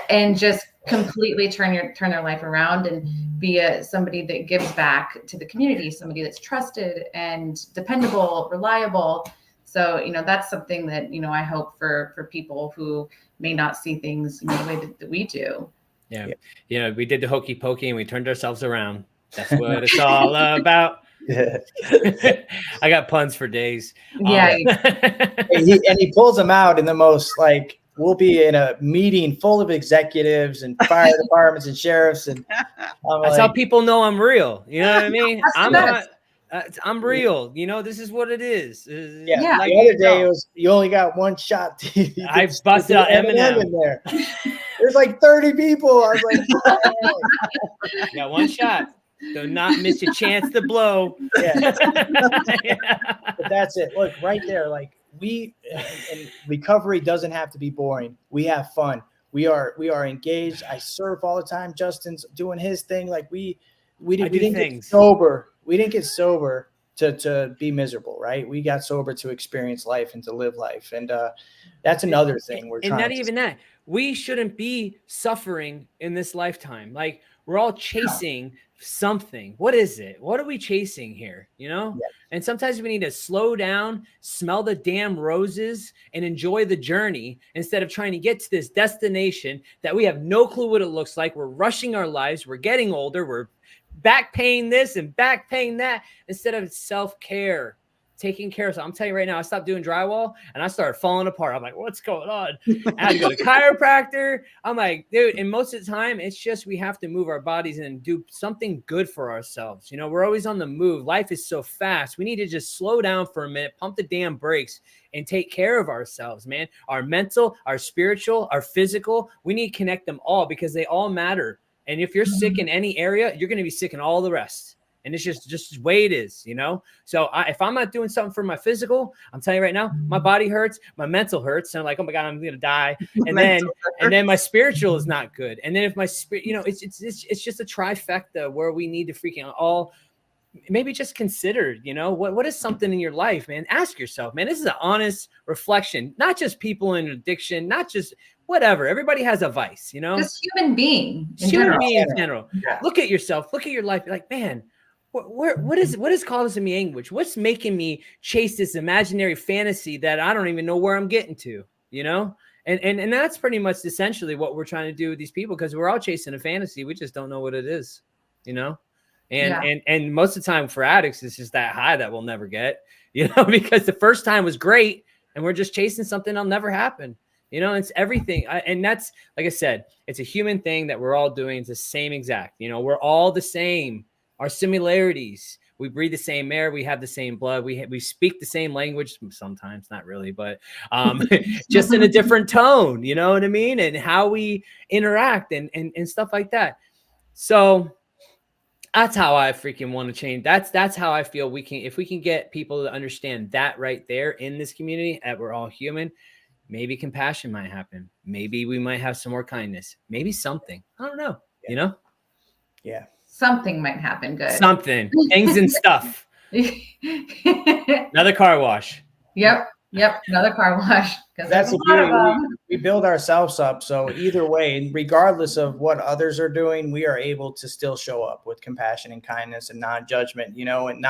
A: and just completely turn their life around and be somebody that gives back to the community, somebody that's trusted and dependable, reliable. So, that's something that, I hope for people who may not see things the way that we do.
B: Yeah. We did the hokey pokey and we turned ourselves around. That's what it's all about. I got puns for days.
A: Yeah.
D: He pulls them out in the most, like, we'll be in a meeting full of executives and fire departments and sheriffs, and
B: that's how people know I'm real. You know what I mean? I'm
A: best.
B: not. I'm real. You know, this is what it is.
D: Yeah.
B: Like
D: the other day it was you only got one shot.
B: I busted out Eminem
D: in there. There's like 30 people. I was like,
B: you got one shot. Do not miss your chance to blow.
D: Yeah. But that's it. Look, right there. Like, and recovery doesn't have to be boring. We have fun. We are engaged. I surf all the time. Justin's doing his thing. Like, we didn't get sober. We didn't get sober to be miserable, right? We got sober to experience life and to live life. And that's another thing we're trying.
B: And not even that. We shouldn't be suffering in this lifetime. Like, we're all chasing something. What is it? What are we chasing here? You know?
D: Yes.
B: And sometimes we need to slow down, smell the damn roses, and enjoy the journey instead of trying to get to this destination that we have no clue what it looks like. We're rushing our lives. We're getting older. We're back paying this and back paying that instead of self-care. Taking care of something. I'm telling you right now, I stopped doing drywall and I started falling apart. I'm like, what's going on? I had to go to chiropractor. I'm like, dude, and most of the time it's just we have to move our bodies and do something good for ourselves. You know, we're always on the move. Life is so fast. We need to just slow down for a minute, pump the damn brakes, and take care of ourselves, man. Our mental, our spiritual, our physical, we need to connect them all because they all matter. And if you're sick in any area, you're going to be sick in all the rest. And it's just the way it is, you know? So if I'm not doing something for my physical, I'm telling you right now, my body hurts, my mental hurts. And I'm like, oh my God, I'm going to die. And then my spiritual is not good. And then if my spirit, you know, it's just a trifecta where we need to freaking all maybe just consider, you know, what is something in your life, man? Ask yourself, man, this is an honest reflection, not just people in addiction, not just whatever. Everybody has a vice, you know?
A: Just human being in
B: general.
A: Yeah.
B: Look at yourself, look at your life. You're like, man, what is causing me anguish? What's making me chase this imaginary fantasy that I don't even know where I'm getting to, you know? And that's pretty much essentially what we're trying to do with these people, because we're all chasing a fantasy. We just don't know what it is, you know? And most of the time for addicts, it's just that high that we'll never get, you know, because the first time was great and we're just chasing something that'll never happen. You know, it's everything. And that's, like I said, it's a human thing that we're all doing. It's the same exact, you know, we're all the same. Our similarities, we breathe the same air, we have the same blood, we speak the same language, sometimes not really, but just in a different tone, you know what I mean? And how we interact and stuff like that. So that's how I freaking want to change. That's how I feel if we can get people to understand that right there in this community, that we're all human, maybe compassion might happen. Maybe we might have some more kindness, maybe something, I don't know, you know? Yeah.
A: Something might happen good.
B: Something. Things and stuff. Another car wash.
A: Yep. Another car wash.
D: That's the beauty. We build ourselves up. So either way, regardless of what others are doing, we are able to still show up with compassion and kindness and non-judgment, you know, and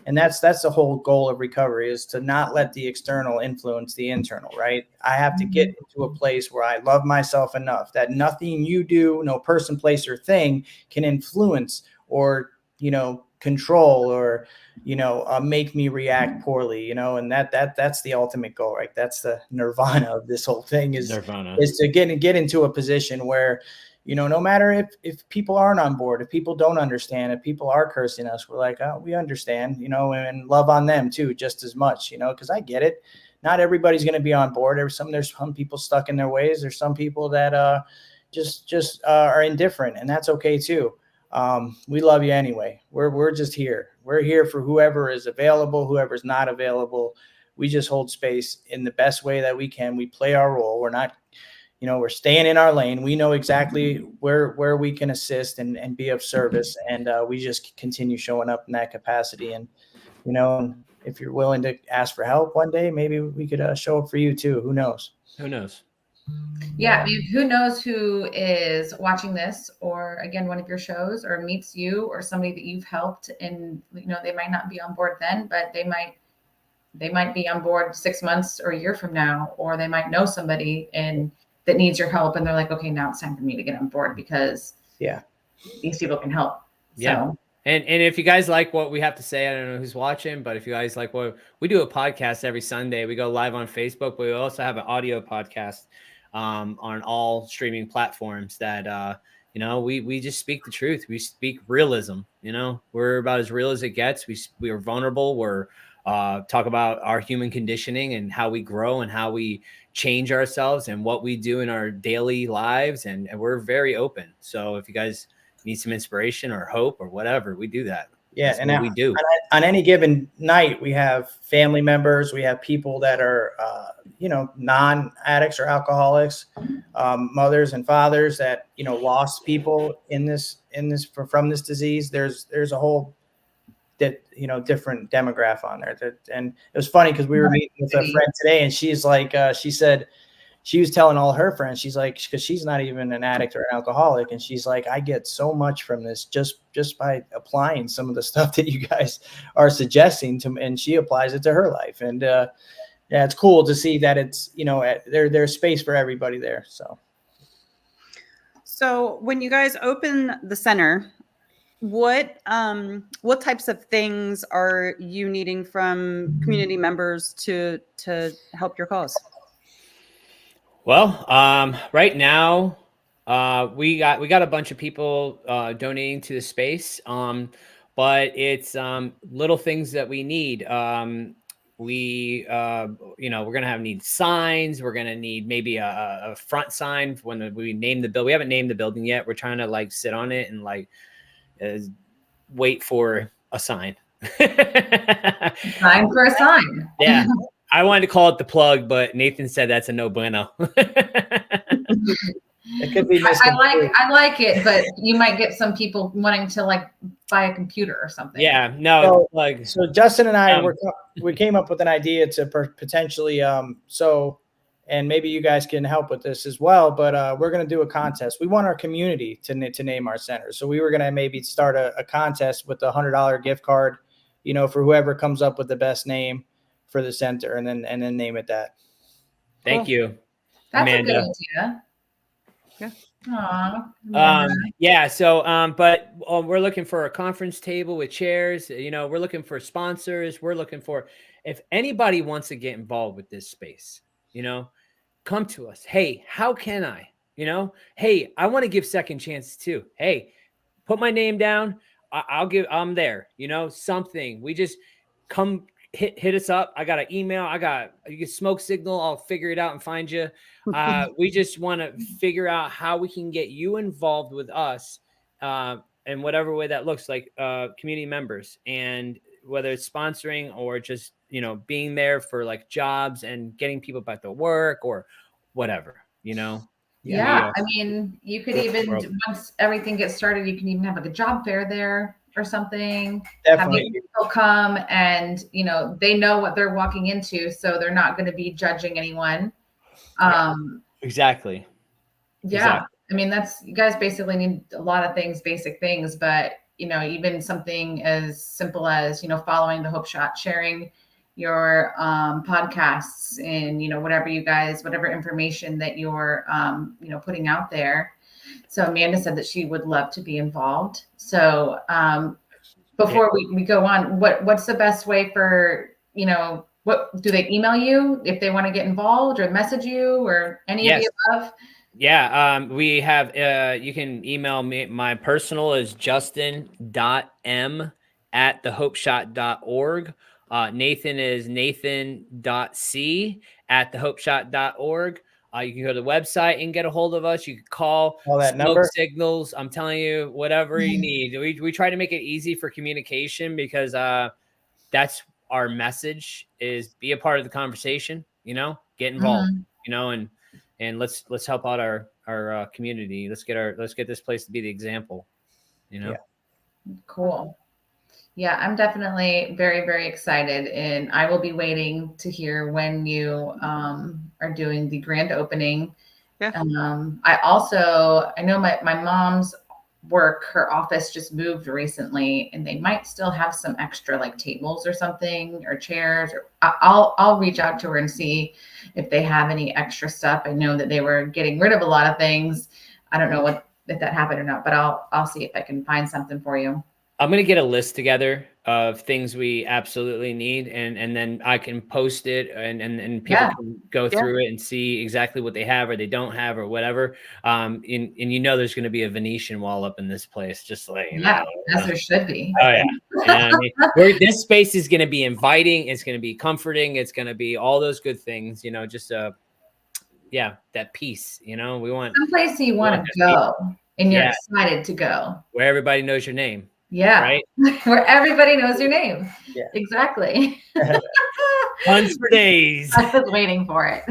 D: and that's the whole goal of recovery, is to not let the external influence the internal, right? I have to get into a place where I love myself enough that nothing you do, no person, place, or thing can influence or, you know, control or, you know, make me react poorly, you know, and that's the ultimate goal, right? That's the nirvana of this whole thing is to get into a position where, you know, no matter if people aren't on board, if people don't understand, if people are cursing us, we're like, oh, we understand, you know, and love on them too, just as much, you know, because I get it. Not everybody's going to be on board. There's some people stuck in their ways. There's some people that just are indifferent, and that's okay too. We love you anyway. We're just here. We're here for whoever is available, whoever's not available. We just hold space in the best way that we can. We play our role. We're not, you know, we're staying in our lane. We know exactly where we can assist and be of service. And we just continue showing up in that capacity. And, you know, if you're willing to ask for help one day, maybe we could show up for you too. Who knows?
B: Who knows?
A: Yeah, I mean, who knows who is watching this, or again, one of your shows, or meets you, or somebody that you've helped, and you know, they might not be on board then, but they might be on board 6 months or a year from now, or they might know somebody that needs your help, and they're like, okay, now it's time for me to get on board because these people can help.
B: Yeah.
A: So
B: And if you guys like what we have to say, I don't know who's watching, but if you guys like what we do, a podcast every Sunday. We go live on Facebook, but we also have an audio podcast on all streaming platforms that we just speak the truth. We speak realism. We're about as real as it gets. We are vulnerable. We're talk about our human conditioning and how we grow and how we change ourselves and what we do in our daily lives, and we're very open. So if you guys need some inspiration or hope or whatever, we do that.
D: Yeah,
B: That's
D: and
B: what we do.
D: On any given night, we have family members, we have people that are, non-addicts or alcoholics, mothers and fathers that lost people from this disease. There's a whole different demographic on there. And it was funny because we were meeting with a friend today, and she's like, she said. She was telling all her friends, she's like, because she's not even an addict or an alcoholic. And she's like, I get so much from this just by applying some of the stuff that you guys are suggesting to me. And she applies it to her life. And yeah, it's cool to see that it's, there's space for everybody there.
C: So when you guys open the center, what types of things are you needing from community members to help your cause?
B: Well, right now, we got a bunch of people donating to the space, but it's little things that we need. We're gonna need signs. We're gonna need maybe a front sign when we name the building. We haven't named the building yet. We're trying to sit on it and wait for a sign.
A: Time for a sign.
B: Yeah. I wanted to call it the plug, but Nathan said that's a no bueno.
D: It could be.
A: I like it, but you might get some people wanting to buy a computer or something.
B: Yeah, no.
D: So Justin and I we came up with an idea to potentially and maybe you guys can help with this as well. But we're going to do a contest. We want our community to name our center. So we were going to maybe start a contest with a $100 gift card, for whoever comes up with the best name for the center, and then name it that.
B: Thank you.
A: That's
B: Amanda.
A: a good idea.
C: Yeah.
B: Yeah. So, but we're looking for a conference table with chairs. We're looking for sponsors. We're looking for, if anybody wants to get involved with this space, come to us. Hey, how can I? Hey, I want to give second chances too. Hey, put my name down. I'm there. Something. We just come. Hit us up. I got an email. You can smoke signal. I'll figure it out and find you. We just want to figure out how we can get you involved with us in whatever way that looks like, community members, and whether it's sponsoring or just, being there for jobs and getting people back to work or whatever,
A: Yeah. I mean, you could even, once everything gets started, you can even have a job fair there or something.
D: Definitely.
A: Having people come and, they know what they're walking into, so they're not going to be judging anyone.
B: Exactly.
A: Yeah.
B: Exactly.
A: I mean, you guys basically need a lot of things, basic things, but, even something as simple as, following the Hope Shot, sharing your podcasts and, whatever information that you're, putting out there. So Amanda said that she would love to be involved. So before we go on, what's the best way for, what do they email you if they want to get involved, or message you, or any of the above?
B: Yeah. We have, you can email me. My personal is justin.m@thehopeshot.org. Nathan is nathan.c@thehopeshot.org. You can go to the website and get a hold of us. You can call
D: that
B: smoke
D: number
B: signals. I'm telling you, whatever you need. We try to make it easy for communication because that's our message, is be a part of the conversation, get involved, and let's help out our community. Let's get this place to be the example,
D: Yeah.
A: Cool. Yeah, I'm definitely very, very excited, and I will be waiting to hear when you are doing the grand opening.
C: Yeah.
A: I know my mom's work, her office just moved recently, and they might still have some extra tables or something, or chairs. Or I'll reach out to her and see if they have any extra stuff. I know that they were getting rid of a lot of things. I don't know if that happened or not, but I'll see if I can find something for you.
B: I'm going to get a list together of things we absolutely need, and then I can post it, and people can go through it and see exactly what they have or they don't have or whatever. And there's going to be a Venetian wall up in this place, just like,
A: as there should be.
B: Oh yeah. And I mean, this space is going to be inviting. It's going to be comforting. It's going to be all those good things, just that peace, we want
A: someplace you want to go and you're excited to go.
B: Where everybody knows your name.
A: Yeah.
B: Right.
A: Where everybody knows your name.
D: Yeah.
A: Exactly.
B: Puns for days.
A: I was waiting for it.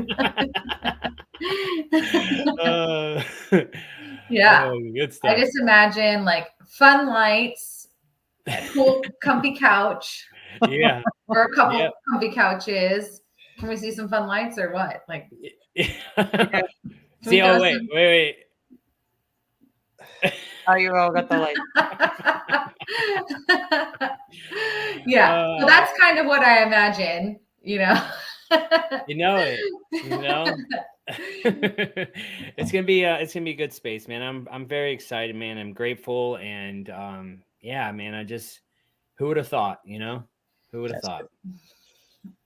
A: Yeah.
B: Good stuff.
A: I just imagine like fun lights, a cool comfy couch.
B: Yeah.
A: Or a couple comfy couches. Can we see some fun lights or what? Like
B: see, wait.
C: Oh, you all got the light.
A: Yeah. So that's kind of what I imagine,
B: It's gonna be a good space, man. I'm very excited, man. I'm grateful, and man, who would have thought, who would have thought?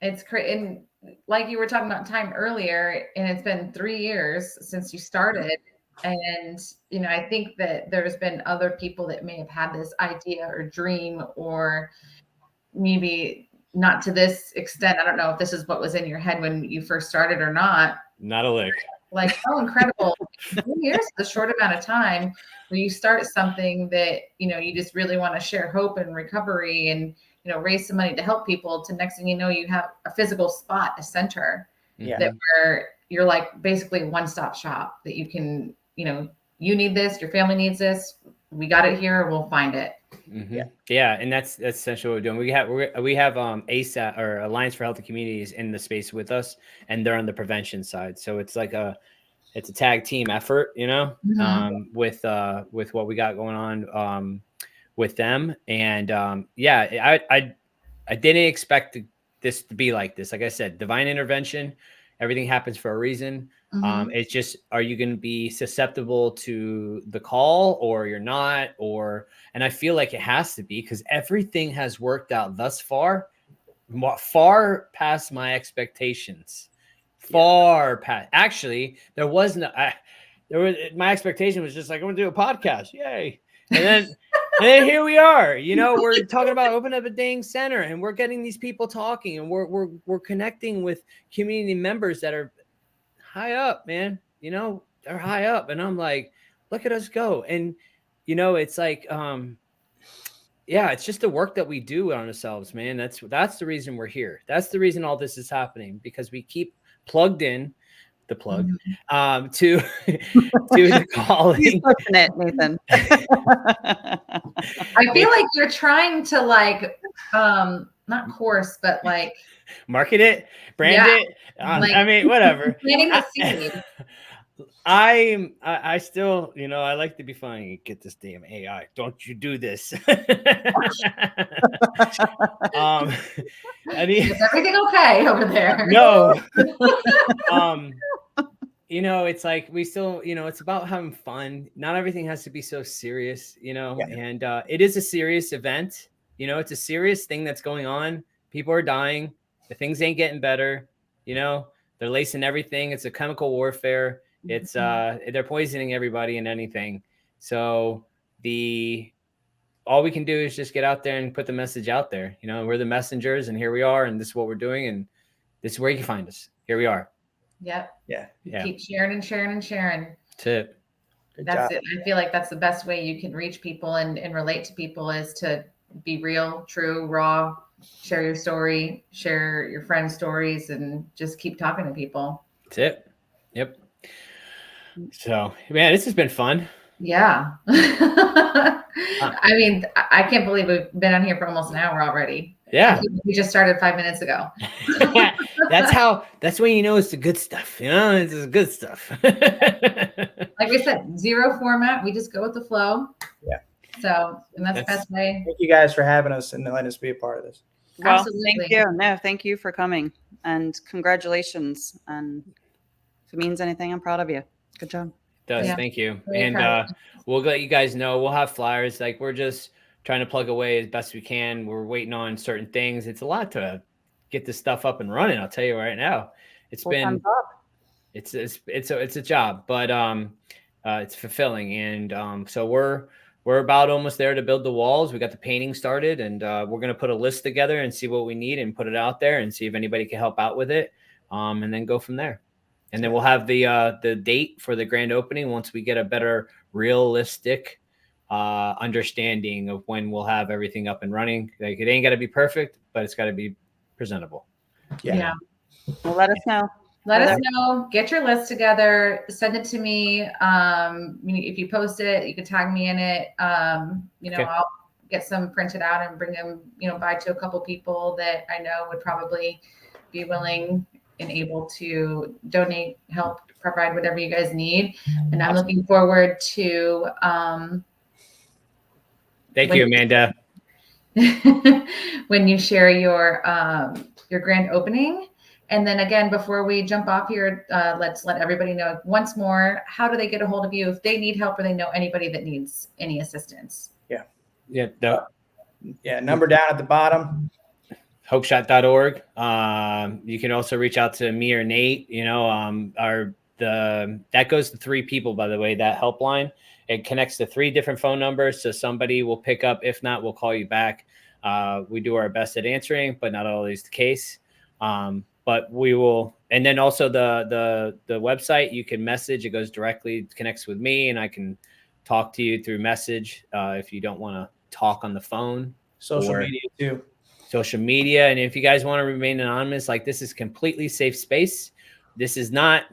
A: It's crazy. And like you were talking about time earlier, and it's been 3 years since you started. And, I think that there's been other people that may have had this idea or dream, or maybe not to this extent. I don't know if this is what was in your head when you first started or not.
B: Not a lick.
A: Like, how incredible. 3 years is a short amount of time where you start something that, you just really want to share hope and recovery and, raise some money to help people, to next thing you know, you have a physical spot, a center that where you're like basically a one-stop shop that you can, you need this, your family needs this, we got it here, we'll find it.
B: Mm-hmm. Yeah. And that's essentially what we're doing. We have ASAP, or Alliance for Healthy Communities, in the space with us, and they're on the prevention side. So it's like it's a tag team effort, with what we got going on, with them. And, I didn't expect this to be like this. Like I said, divine intervention, everything happens for a reason. It's just, are you going to be susceptible to the call, or you're not? And I feel like it has to be, because everything has worked out thus far, far past my expectations. Far past. Actually, there was no. My expectation was just like, I'm going to do a podcast, yay! And then here we are. We're talking about opening up a dang center, and we're getting these people talking, and we're connecting with community members that are high up, man. They're high up, and I'm like, look at us go. And it's like, it's just the work that we do on ourselves, man. That's the reason we're here. That's the reason all this is happening, because we keep plugged in, the plug, to the calling.
C: He's pushing it, Nathan.
A: I feel like you're trying to not course, but like
B: market it, brand it. I mean, whatever.
A: Planting the seed.
B: I still, I like to be funny. Get this damn AI. Don't you do this.
A: Is everything okay over there?
B: No. It's like we still, it's about having fun. Not everything has to be so serious, and it is a serious event. It's a serious thing that's going on. People are dying. The things ain't getting better. They're lacing everything. It's a chemical warfare. It's they're poisoning everybody and anything. So all we can do is just get out there and put the message out there. We're the messengers, and here we are, and this is what we're doing, and this is where you can find us. Here we are.
A: Yep.
B: Yeah.
A: Keep sharing and sharing and sharing.
B: That's it.
A: That's it. I feel like that's the best way you can reach people and relate to people, is to be real, true, raw, share your story, share your friends' stories, and just keep talking to people.
B: That's it. Yep. So, man, this has been fun.
A: Yeah. I mean, I can't believe we've been on here for almost an hour already.
B: Yeah.
A: We just started 5 minutes ago.
B: That's when it's the good stuff. It's the good stuff.
A: Like I said, zero format. We just go with the flow.
D: Yeah.
A: So, and that's the best way.
D: Thank you guys for having us and letting us be a part of this.
C: Well,
A: Absolutely.
C: thank you. No, thank you for coming, and congratulations. And if it means anything, I'm proud of you. Good job.
B: It does.
A: Yeah.
B: Thank you.
A: Really
B: and we'll let you guys know. We'll have flyers. Like, we're just trying to plug away as best we can. We're waiting on certain things. It's a lot to get this stuff up and running. I'll tell you right now, it's
C: Full-time
B: been,
C: job.
B: it's a job, but it's fulfilling. And so we're about almost there to build the walls. We got the painting started, and we're going to put a list together and see what we need and put it out there and see if anybody can help out with it. And then go from there. And then we'll have the date for the grand opening once we get a better realistic understanding of when we'll have everything up and running. Like, it ain't got to be perfect, but it's got to be presentable.
A: Yeah.
C: Well, let us know.
A: Let us know. Get your list together. Send it to me. If you post it, you can tag me in it.
B: Okay.
A: I'll get some printed out and bring them, by to a couple people that I know would probably be willing and able to donate, help provide whatever you guys need. And I'm looking forward to
B: Thank you, Amanda.
A: when you share your grand opening. And then again, before we jump off here, let's let everybody know once more, how do they get a hold of you if they need help or they know anybody that needs any assistance?
B: Yeah.
D: Number down at the bottom.
B: Hopeshot.org. You can also reach out to me or Nate. That goes to 3 people, by the way, that helpline. It connects to 3 different phone numbers. So somebody will pick up. If not, we'll call you back. We do our best at answering, but not always the case. But we will. And then also the website, you can message. It goes directly, connects with me, and I can talk to you through message if you don't want to talk on the phone.
D: Social media too.
B: Social media. And if you guys want to remain anonymous, like, this is completely safe space. This is not,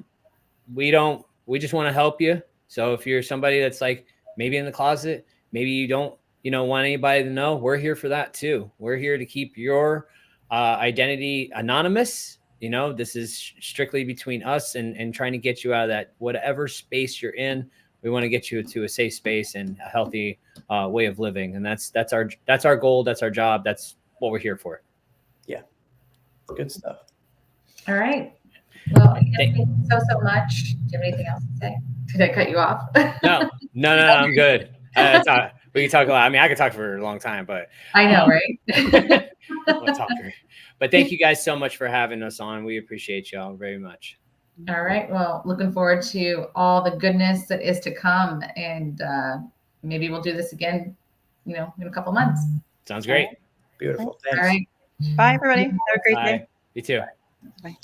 B: we just want to help you. So if you're somebody that's like maybe in the closet, maybe you don't, want anybody to know, we're here for that too. We're here to keep your identity anonymous. This is strictly between us and trying to get you out of that, whatever space you're in. We want to get you to a safe space and a healthy way of living. And that's our goal. That's our job. That's what we're here for. Yeah.
D: Good stuff.
A: All right. Well, thank you so much. Do you have anything else to say? Did I cut you off?
B: No, I'm good. We can talk a lot. I mean, I could talk for a long time, but
A: I know, right?
B: But thank you guys so much for having us on. We appreciate y'all very much.
A: All right. Well, looking forward to all the goodness that is to come, and maybe we'll do this again, in a couple months.
B: Sounds great.
D: Beautiful. Thanks.
A: All right.
C: Bye, everybody. Have a great day.
B: You too.
C: Bye.